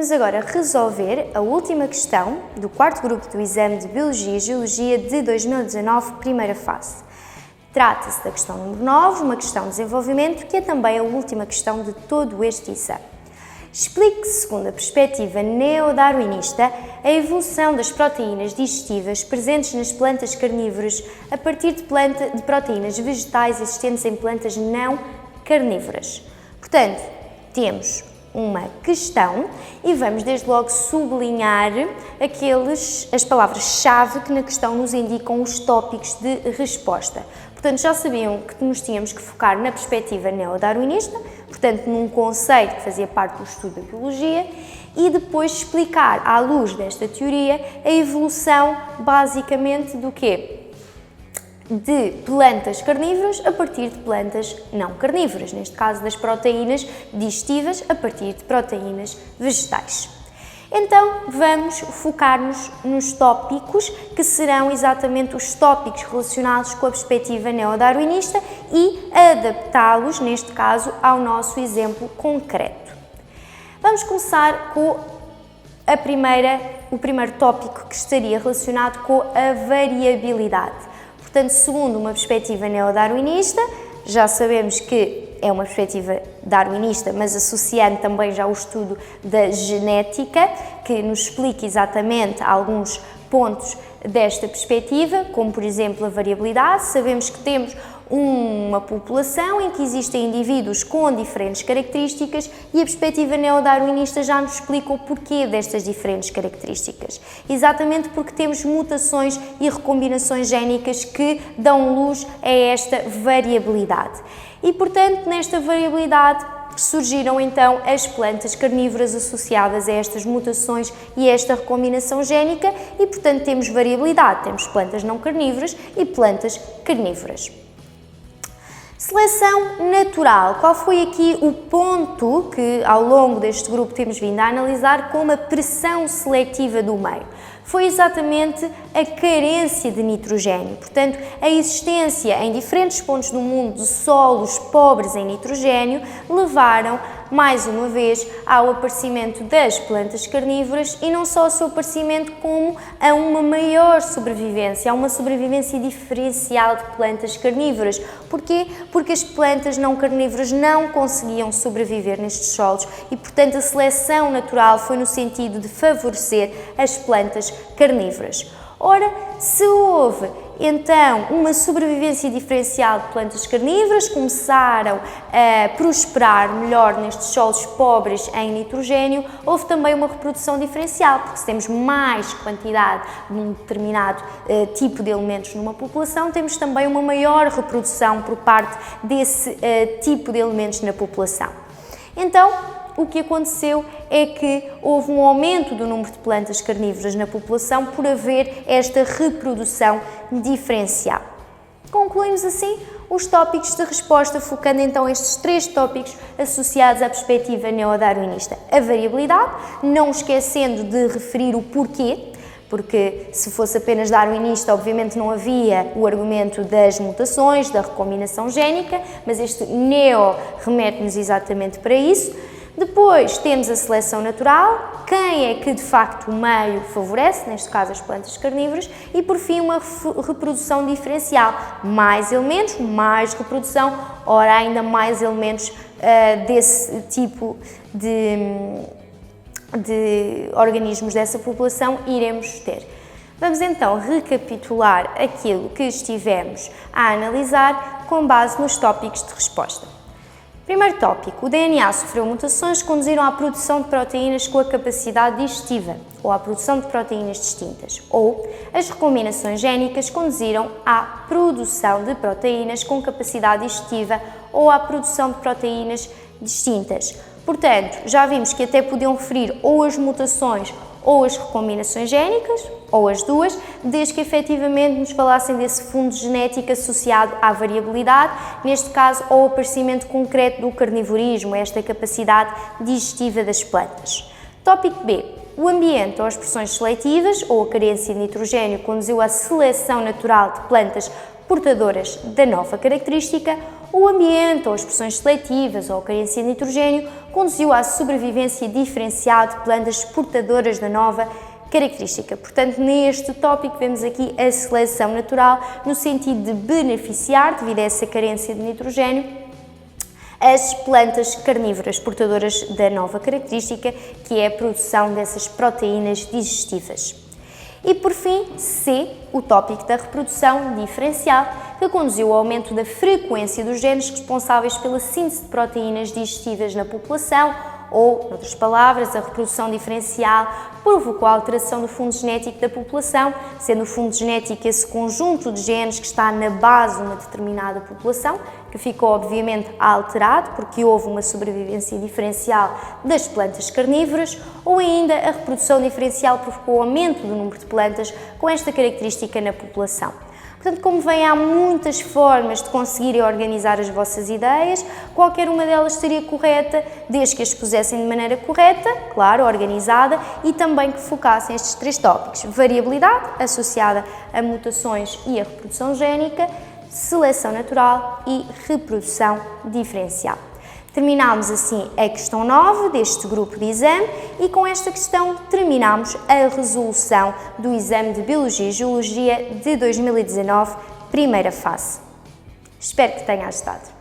Vamos agora resolver a última questão do quarto grupo do exame de Biologia e Geologia de 2019, primeira fase. Trata-se da questão número 9, uma questão de desenvolvimento, que é também a última questão de todo este exame. Explique, segundo a perspectiva neodarwinista, a evolução das proteínas digestivas presentes nas plantas carnívoras a partir de proteínas vegetais existentes em plantas não carnívoras. Portanto, temos uma questão e vamos desde logo sublinhar as palavras-chave que na questão nos indicam os tópicos de resposta. Portanto, já sabiam que nos tínhamos que focar na perspectiva neodarwinista, portanto, num conceito que fazia parte do estudo da biologia, e depois explicar, à luz desta teoria, a evolução basicamente do quê? De plantas carnívoras a partir de plantas não carnívoras, neste caso das proteínas digestivas a partir de proteínas vegetais. Então, vamos focar-nos nos tópicos que serão exatamente os tópicos relacionados com a perspectiva neodarwinista e adaptá-los, neste caso, ao nosso exemplo concreto. Vamos começar com o primeiro tópico que estaria relacionado com a variabilidade. Portanto, segundo uma perspectiva neodarwinista, já sabemos que é uma perspectiva darwinista, mas associando também já o estudo da genética, que nos explica exatamente alguns pontos desta perspectiva, como por exemplo a variabilidade. Sabemos que temos uma população em que existem indivíduos com diferentes características e a perspectiva neodarwinista já nos explica o porquê destas diferentes características. Exatamente porque temos mutações e recombinações génicas que dão luz a esta variabilidade. E, portanto, nesta variabilidade surgiram então as plantas carnívoras associadas a estas mutações e a esta recombinação génica e, portanto, temos variabilidade, temos plantas não carnívoras e plantas carnívoras. Seleção natural. Qual foi aqui o ponto que ao longo deste grupo temos vindo a analisar como a pressão seletiva do meio? Foi exatamente a carência de nitrogênio, portanto, a existência em diferentes pontos do mundo de solos pobres em nitrogênio levaram, mais uma vez, ao aparecimento das plantas carnívoras e não só ao seu aparecimento, como a uma maior sobrevivência, a uma sobrevivência diferencial de plantas carnívoras. Porquê? Porque as plantas não carnívoras não conseguiam sobreviver nestes solos e, portanto, a seleção natural foi no sentido de favorecer as plantas carnívoras. Ora, se houve então uma sobrevivência diferencial de plantas carnívoras, começaram a prosperar melhor nestes solos pobres em nitrogênio, houve também uma reprodução diferencial, porque se temos mais quantidade de um determinado tipo de elementos numa população, temos também uma maior reprodução por parte desse tipo de elementos na população. Então, o que aconteceu é que houve um aumento do número de plantas carnívoras na população por haver esta reprodução diferencial. Concluímos assim os tópicos de resposta, focando então estes três tópicos associados à perspectiva neodarwinista. A variabilidade, não esquecendo de referir o porquê, porque se fosse apenas darwinista, obviamente não havia o argumento das mutações, da recombinação génica, mas este neo remete-nos exatamente para isso. Depois temos a seleção natural, quem é que de facto o meio favorece, neste caso as plantas carnívoras, e por fim uma reprodução diferencial, mais elementos, mais reprodução, ora ainda mais elementos desse tipo de organismos dessa população iremos ter. Vamos então recapitular aquilo que estivemos a analisar com base nos tópicos de resposta. Primeiro tópico, o DNA sofreu mutações que conduziram à produção de proteínas com a capacidade digestiva, ou à produção de proteínas distintas, ou as recombinações génicas conduziram à produção de proteínas com capacidade digestiva ou à produção de proteínas distintas. Portanto, já vimos que até podiam referir ou as mutações ou as recombinações génicas, ou as duas, desde que efetivamente nos falassem desse fundo genético associado à variabilidade, neste caso ao aparecimento concreto do carnivorismo, esta capacidade digestiva das plantas. Tópico B. O ambiente ou as pressões seletivas ou a carência de nitrogênio conduziu à seleção natural de plantas portadoras da nova característica, o ambiente ou as pressões seletivas ou a carência de nitrogênio conduziu à sobrevivência diferencial de plantas portadoras da nova característica. Portanto, neste tópico vemos aqui a seleção natural no sentido de beneficiar, devido a essa carência de nitrogênio, as plantas carnívoras portadoras da nova característica, que é a produção dessas proteínas digestivas. E por fim, C, o tópico da reprodução diferencial, que conduziu ao aumento da frequência dos genes responsáveis pela síntese de proteínas digestivas na população, ou, noutras palavras, a reprodução diferencial provocou a alteração do fundo genético da população, sendo o fundo genético esse conjunto de genes que está na base de uma determinada população, que ficou obviamente alterado porque houve uma sobrevivência diferencial das plantas carnívoras, ou ainda a reprodução diferencial provocou o aumento do número de plantas com esta característica na população. Portanto, como veem, há muitas formas de conseguirem organizar as vossas ideias, qualquer uma delas seria correta, desde que as pusessem de maneira correta, claro, organizada, e também que focassem estes 3 tópicos: variabilidade, associada a mutações e a reprodução génica, seleção natural e reprodução diferencial. Terminámos assim a questão 9 deste grupo de exame e com esta questão terminamos a resolução do exame de Biologia e Geologia de 2019, primeira fase. Espero que tenha ajudado.